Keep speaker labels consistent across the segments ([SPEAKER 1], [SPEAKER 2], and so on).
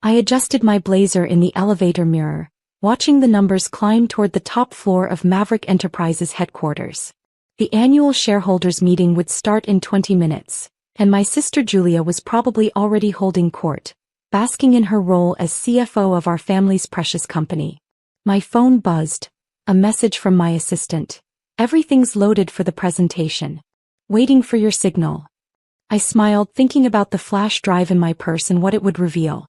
[SPEAKER 1] I adjusted my blazer in the elevator mirror, watching the numbers climb toward the top floor of Maverick Enterprises headquarters. The annual shareholders meeting would start in 20 minutes, and my sister Julia was probably already holding court, basking in her role as CFO of our family's precious company. My phone buzzed, a message from my assistant. Everything's loaded for the presentation. Waiting for your signal. I smiled, thinking about the flash drive in my purse and what it would reveal.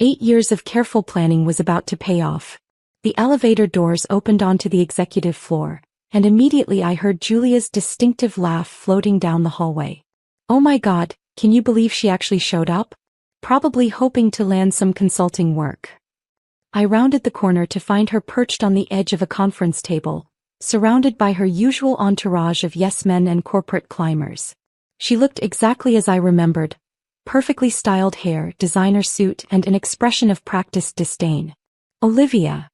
[SPEAKER 1] 8 years of careful planning was about to pay off. The elevator doors opened onto the executive floor, and immediately I heard Julia's distinctive laugh floating down the hallway. Oh my God, can you believe she actually showed up? Probably hoping to land some consulting work. I rounded the corner to find her perched on the edge of a conference table, surrounded by her usual entourage of yes-men and corporate climbers. She looked exactly as I remembered. Perfectly styled hair, designer suit, and an expression of practiced disdain. Olivia.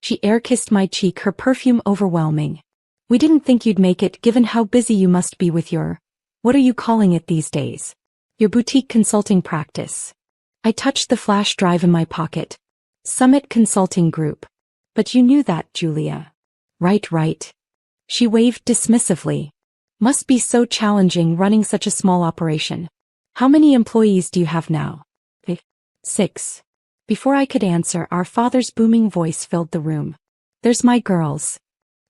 [SPEAKER 1] She air-kissed my cheek, her perfume overwhelming. We didn't think you'd make it given how busy you must be with your, what are you calling it these days? Your boutique consulting practice. I touched the flash drive in my pocket. Summit Consulting Group. But you knew that, Julia. Right. She waved dismissively. Must be so challenging running such a small operation. How many employees do you have now? 6. Before I could answer, our father's booming voice filled the room. There's my girls.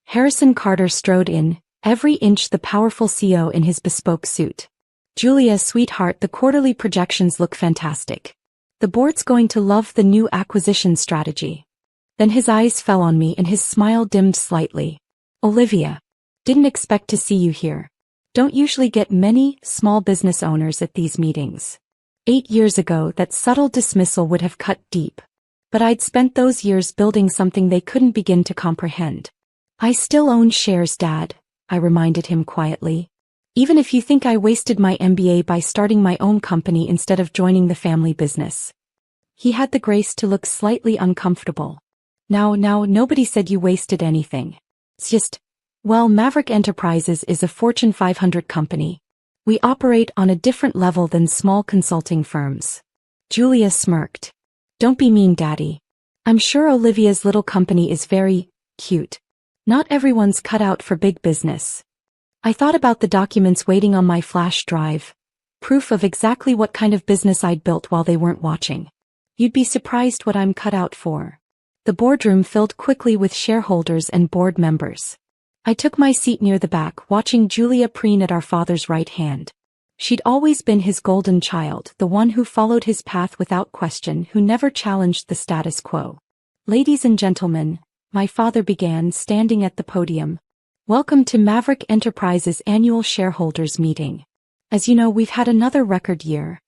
[SPEAKER 1] Harrison Carter strode in, every inch the powerful CEO in his bespoke suit. Julia, sweetheart, the quarterly projections look fantastic. The board's going to love the new acquisition strategy. Then his eyes fell on me and his smile dimmed slightly. Olivia. Didn't expect to see you here. Don't usually get many small business owners at these meetings. 8 years ago, that subtle dismissal would have cut deep. But I'd spent those years building something they couldn't begin to comprehend. I still own shares, Dad, I reminded him quietly. Even if you think I wasted my MBA by starting my own company instead of joining the family business. He had the grace to look slightly uncomfortable. Now, nobody said you wasted anything. It's just, well, Maverick Enterprises is a Fortune 500 company. We operate on a different level than small consulting firms. Julia smirked. Don't be mean, Daddy. I'm sure Olivia's little company is very cute. Not everyone's cut out for big business. I thought about the documents waiting on my flash drive. Proof of exactly what kind of business I'd built while they weren't watching. You'd be surprised what I'm cut out for. The boardroom filled quickly with shareholders and board members. I took my seat near the back, watching Julia preen at our father's right hand. She'd always been his golden child, the one who followed his path without question, who never challenged the status quo. Ladies and gentlemen, my father began, standing at the podium. Welcome to Maverick Enterprises' annual shareholders meeting. As you know, we've had another record year.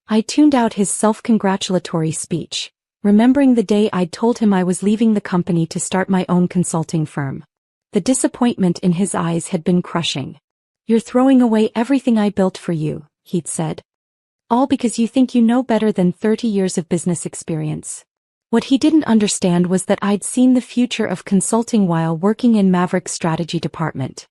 [SPEAKER 1] I tuned out his self-congratulatory speech, remembering the day I'd told him I was leaving the company to start my own consulting firm. The disappointment in his eyes had been crushing. You're throwing away everything I built for you, he'd said. All because you think you know better than 30 years of business experience. What he didn't understand was that I'd seen the future of consulting while working in Maverick's strategy department.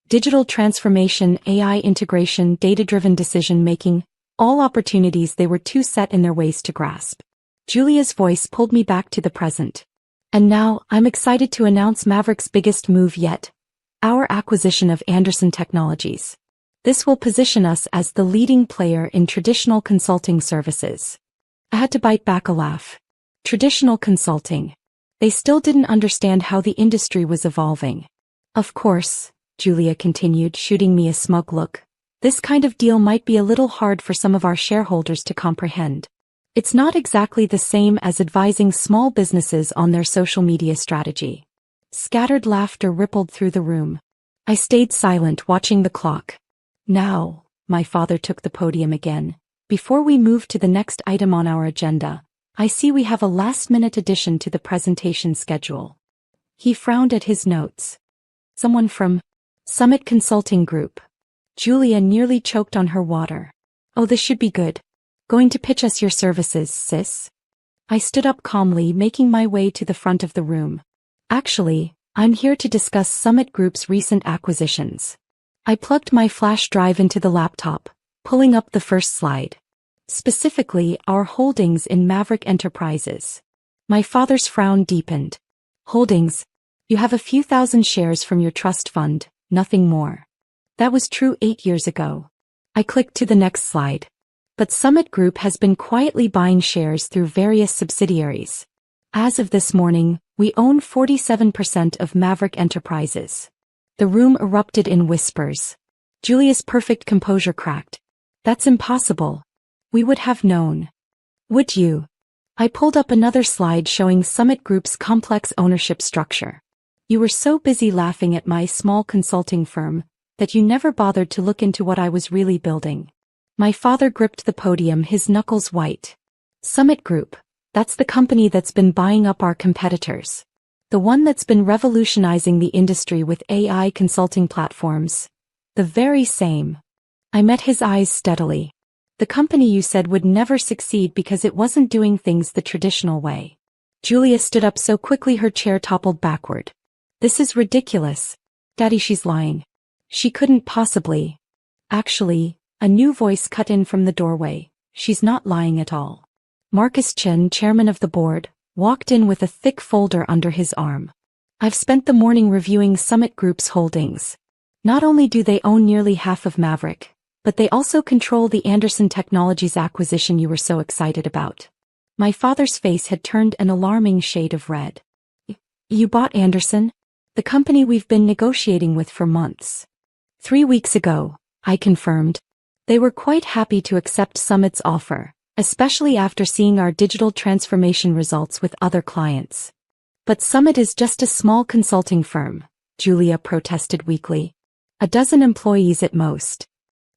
[SPEAKER 1] Digital transformation, AI integration, data-driven decision-making, all opportunities they were too set in their ways to grasp. Julia's voice pulled me back to the present. And now, I'm excited to announce Maverick's biggest move yet. Our acquisition of Andersen Technologies. This will position us as the leading player in traditional consulting services. I had to bite back a laugh. Traditional consulting. They still didn't understand how the industry was evolving. Of course, Julia continued, shooting me a smug look. This kind of deal might be a little hard for some of our shareholders to comprehend. It's not exactly the same as advising small businesses on their social media strategy. Scattered laughter rippled through the room. I stayed silent, watching the clock. Now, my father took the podium again. Before we move to the next item on our agenda, I see we have a last-minute addition to the presentation schedule. He frowned at his notes. Someone from Summit Consulting Group. Julia nearly choked on her water. Oh, this should be good. Going to pitch us your services, sis? I stood up calmly, making my way to the front of the room. Actually, I'm here to discuss Summit Group's recent acquisitions. I plugged my flash drive into the laptop, pulling up the first slide. Specifically, our holdings in Maverick Enterprises. My father's frown deepened. Holdings? You have a few thousand shares from your trust fund, nothing more. That was true 8 years ago. I clicked to the next slide. But Summit Group has been quietly buying shares through various subsidiaries. As of this morning, we own 47% of Maverick Enterprises. The room erupted in whispers. Julia's perfect composure cracked. That's impossible. We would have known. Would you? I pulled up another slide showing Summit Group's complex ownership structure. You were so busy laughing at my small consulting firm that you never bothered to look into what I was really building. My father gripped the podium, his knuckles white. Summit Group, that's the company that's been buying up our competitors. The one that's been revolutionizing the industry with AI consulting platforms. The very same. I met his eyes steadily. The company you said would never succeed because it wasn't doing things the traditional way. Julia stood up so quickly her chair toppled backward. This is ridiculous. Daddy, she's lying. She couldn't possibly. Actually, a new voice cut in from the doorway. She's not lying at all. Marcus Chen, chairman of the board, walked in with a thick folder under his arm. I've spent the morning reviewing Summit Group's holdings. Not only do they own nearly half of Maverick, but they also control the Anderson Technologies acquisition you were so excited about. My father's face had turned an alarming shade of red. You bought Anderson? The company we've been negotiating with for months. 3 weeks ago, I confirmed. They were quite happy to accept Summit's offer, especially after seeing our digital transformation results with other clients. But Summit is just a small consulting firm, Julia protested weakly. 12 employees at most.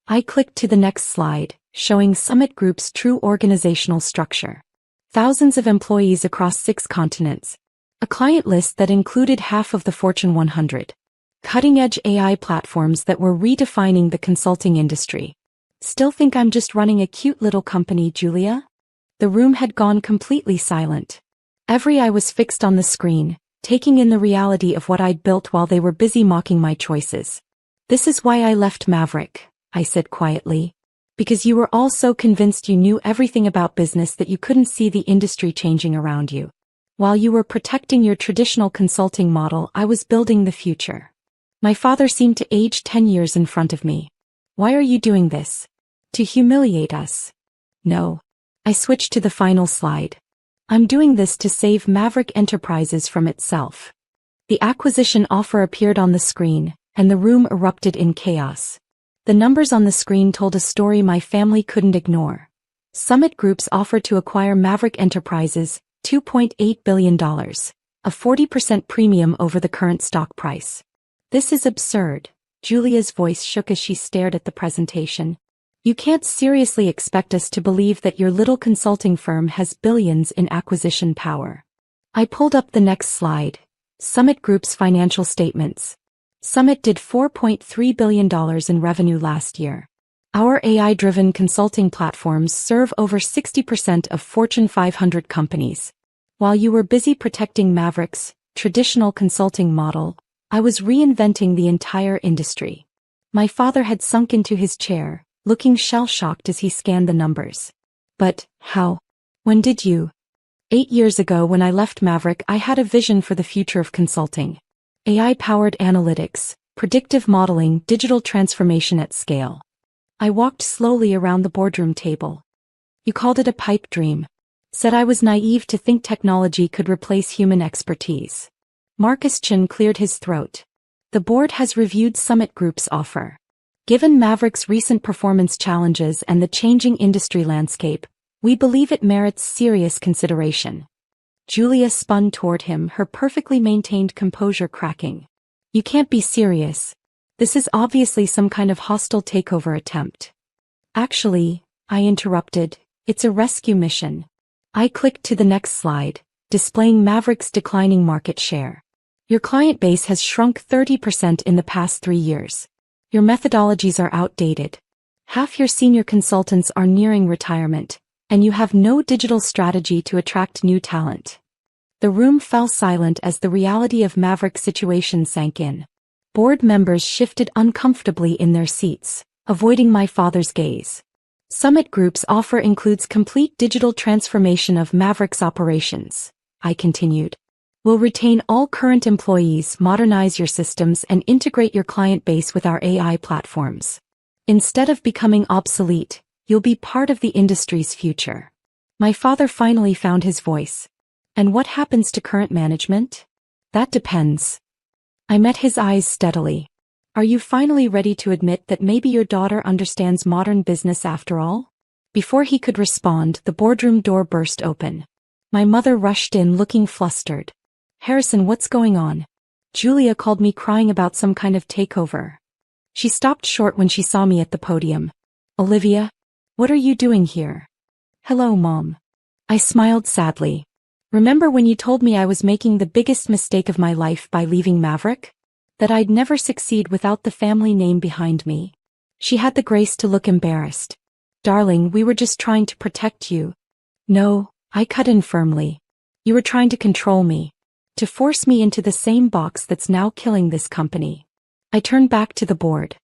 [SPEAKER 1] I clicked to the next slide, showing Summit Group's true organizational structure. Thousands of employees across 6 continents. A client list that included half of the Fortune 100. Cutting-edge AI platforms that were redefining the consulting industry. Still think I'm just running a cute little company, Julia? The room had gone completely silent. Every eye was fixed on the screen, taking in the reality of what I'd built while they were busy mocking my choices. This is why I left Maverick, I said quietly. Because you were all so convinced you knew everything about business that you couldn't see the industry changing around you. While you were protecting your traditional consulting model, I was building the future. My father seemed to age 10 years in front of me. Why are you doing this? To humiliate us? No. I switched to the final slide. I'm doing this to save Maverick Enterprises from itself. The acquisition offer appeared on the screen, and the room erupted in chaos. The numbers on the screen told a story my family couldn't ignore. Summit Group's offer to acquire Maverick Enterprises, $2.8 billion, a 40% premium over the current stock price. This is absurd. Julia's voice shook as she stared at the presentation. You can't seriously expect us to believe that your little consulting firm has billions in acquisition power. I pulled up the next slide. Summit Group's financial statements. Summit did $4.3 billion in revenue last year. Our AI-driven consulting platforms serve over 60% of Fortune 500 companies. While you were busy protecting Maverick's traditional consulting model, I was reinventing the entire industry. My father had sunk into his chair, looking shell-shocked as he scanned the numbers. But, how? When did you? 8 years ago when I left Maverick, I had a vision for the future of consulting. AI-powered analytics, predictive modeling, digital transformation at scale. I walked slowly around the boardroom table. You called it a pipe dream. Said I was naive to think technology could replace human expertise. Marcus Chen cleared his throat. The board has reviewed Summit Group's offer. Given Maverick's recent performance challenges and the changing industry landscape, we believe it merits serious consideration. Julia spun toward him, her perfectly maintained composure cracking. You can't be serious. This is obviously some kind of hostile takeover attempt. Actually, I interrupted, it's a rescue mission. I clicked to the next slide, displaying Maverick's declining market share. Your client base has shrunk 30% in the past 3 years. Your methodologies are outdated. Half your senior consultants are nearing retirement, and you have no digital strategy to attract new talent. The room fell silent as the reality of Maverick's situation sank in. Board members shifted uncomfortably in their seats, avoiding my father's gaze. Summit Group's offer includes complete digital transformation of Maverick's operations, I continued. We'll retain all current employees, modernize your systems, and integrate your client base with our AI platforms. Instead of becoming obsolete, you'll be part of the industry's future. My father finally found his voice. And what happens to current management? That depends. I met his eyes steadily. Are you finally ready to admit that maybe your daughter understands modern business after all? Before he could respond, the boardroom door burst open. My mother rushed in looking flustered. Harrison, what's going on? Julia called me crying about some kind of takeover. She stopped short when she saw me at the podium. Olivia? What are you doing here? Hello, Mom. I smiled sadly. Remember when you told me I was making the biggest mistake of my life by leaving Maverick? That I'd never succeed without the family name behind me? She had the grace to look embarrassed. Darling, we were just trying to protect you. No, I cut in firmly. You were trying to control me. To force me into the same box that's now killing this company. I turned back to the board.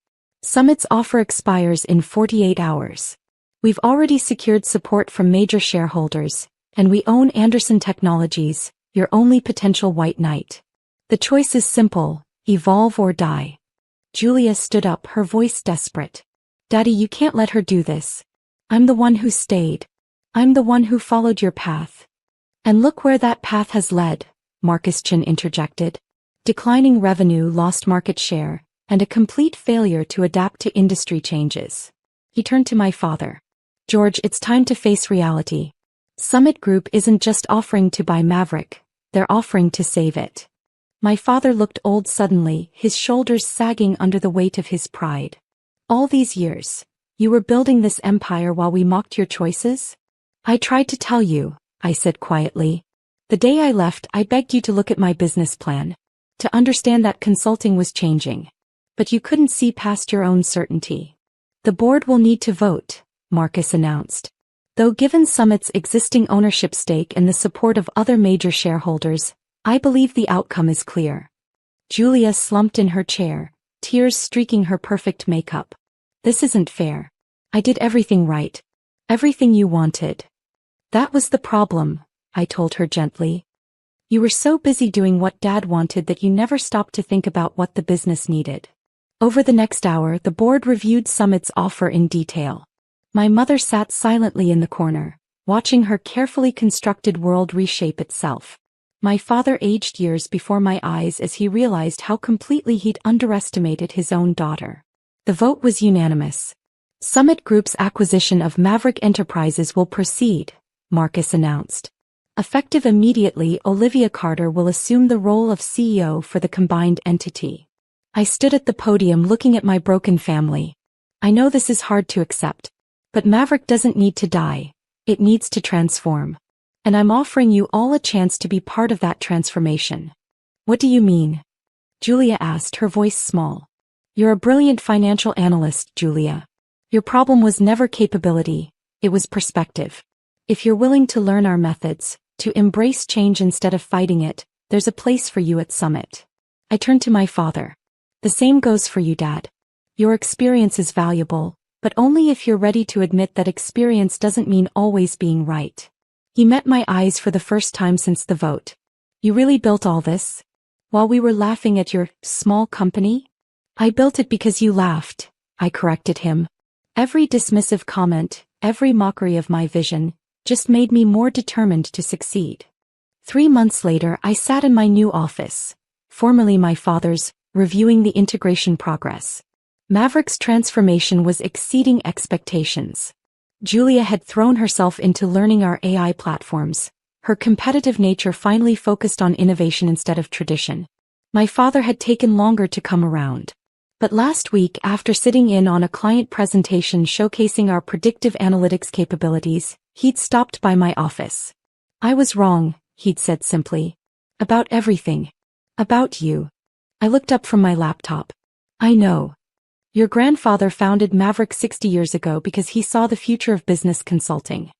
[SPEAKER 1] Summit's offer expires in 48 hours. We've already secured support from major shareholders, and we own Anderson Technologies, your only potential white knight. The choice is simple. Evolve or die. Julia stood up, her voice desperate. Daddy, you can't let her do this. I'm the one who stayed. I'm the one who followed your path. And look where that path has led, Marcus Chin interjected. Declining revenue, lost market share, and a complete failure to adapt to industry changes. He turned to my father. George, it's time to face reality. Summit Group isn't just offering to buy Maverick, they're offering to save it. My father looked old suddenly, his shoulders sagging under the weight of his pride. All these years, you were building this empire while we mocked your choices? I tried to tell you, I said quietly. The day I left, I begged you to look at my business plan, to understand that consulting was changing. But you couldn't see past your own certainty. The board will need to vote, Marcus announced. Though given Summit's existing ownership stake and the support of other major shareholders, I believe the outcome is clear. Julia slumped in her chair, tears streaking her perfect makeup. This isn't fair. I did everything right. Everything you wanted. That was the problem, I told her gently. You were so busy doing what Dad wanted that you never stopped to think about what the business needed. Over the next hour, the board reviewed Summit's offer in detail. My mother sat silently in the corner, watching her carefully constructed world reshape itself. My father aged years before my eyes as he realized how completely he'd underestimated his own daughter. The vote was unanimous. Summit Group's acquisition of Maverick Enterprises will proceed, Marcus announced. Effective immediately, Olivia Carter will assume the role of CEO for the combined entity. I stood at the podium looking at my broken family. I know this is hard to accept, but Maverick doesn't need to die. It needs to transform. And I'm offering you all a chance to be part of that transformation. What do you mean? Julia asked, her voice small. You're a brilliant financial analyst, Julia. Your problem was never capability, it was perspective. If you're willing to learn our methods, to embrace change instead of fighting it, there's a place for you at Summit. I turned to my father. The same goes for you, Dad. Your experience is valuable, but only if you're ready to admit that experience doesn't mean always being right. He met my eyes for the first time since the vote. You really built all this? While we were laughing at your small company? I built it because you laughed, I corrected him. Every dismissive comment, every mockery of my vision, just made me more determined to succeed. 3 months later, I sat in my new office, formerly my father's, reviewing the integration progress. Maverick's transformation was exceeding expectations. Julia had thrown herself into learning our AI platforms. Her competitive nature finally focused on innovation instead of tradition. My father had taken longer to come around. But last week, after sitting in on a client presentation showcasing our predictive analytics capabilities, he'd stopped by my office. I was wrong, he'd said simply. About everything. About you. I looked up from my laptop. I know. Your grandfather founded Maverick 60 years ago because he saw the future of business consulting.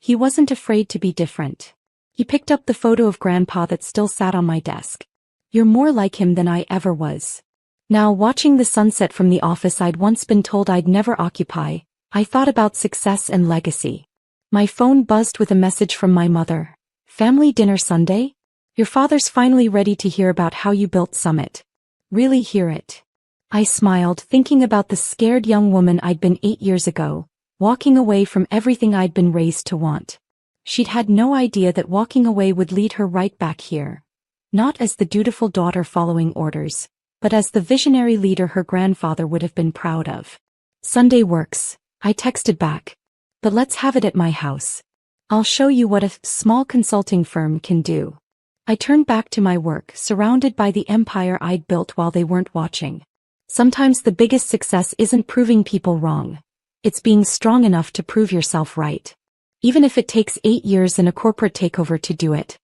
[SPEAKER 1] He wasn't afraid to be different. He picked up the photo of Grandpa that still sat on my desk. You're more like him than I ever was. Now, watching the sunset from the office I'd once been told I'd never occupy, I thought about success and legacy. My phone buzzed with a message from my mother. Family dinner Sunday? Your father's finally ready to hear about how you built Summit. Really hear it. I smiled, thinking about the scared young woman I'd been 8 years ago, walking away from everything I'd been raised to want. She'd had no idea that walking away would lead her right back here. Not as the dutiful daughter following orders, but as the visionary leader her grandfather would have been proud of. Sunday works, I texted back. But let's have it at my house. I'll show you what a small consulting firm can do. I turned back to my work, surrounded by the empire I'd built while they weren't watching. Sometimes the biggest success isn't proving people wrong. It's being strong enough to prove yourself right. Even if it takes 8 years and a corporate takeover to do it.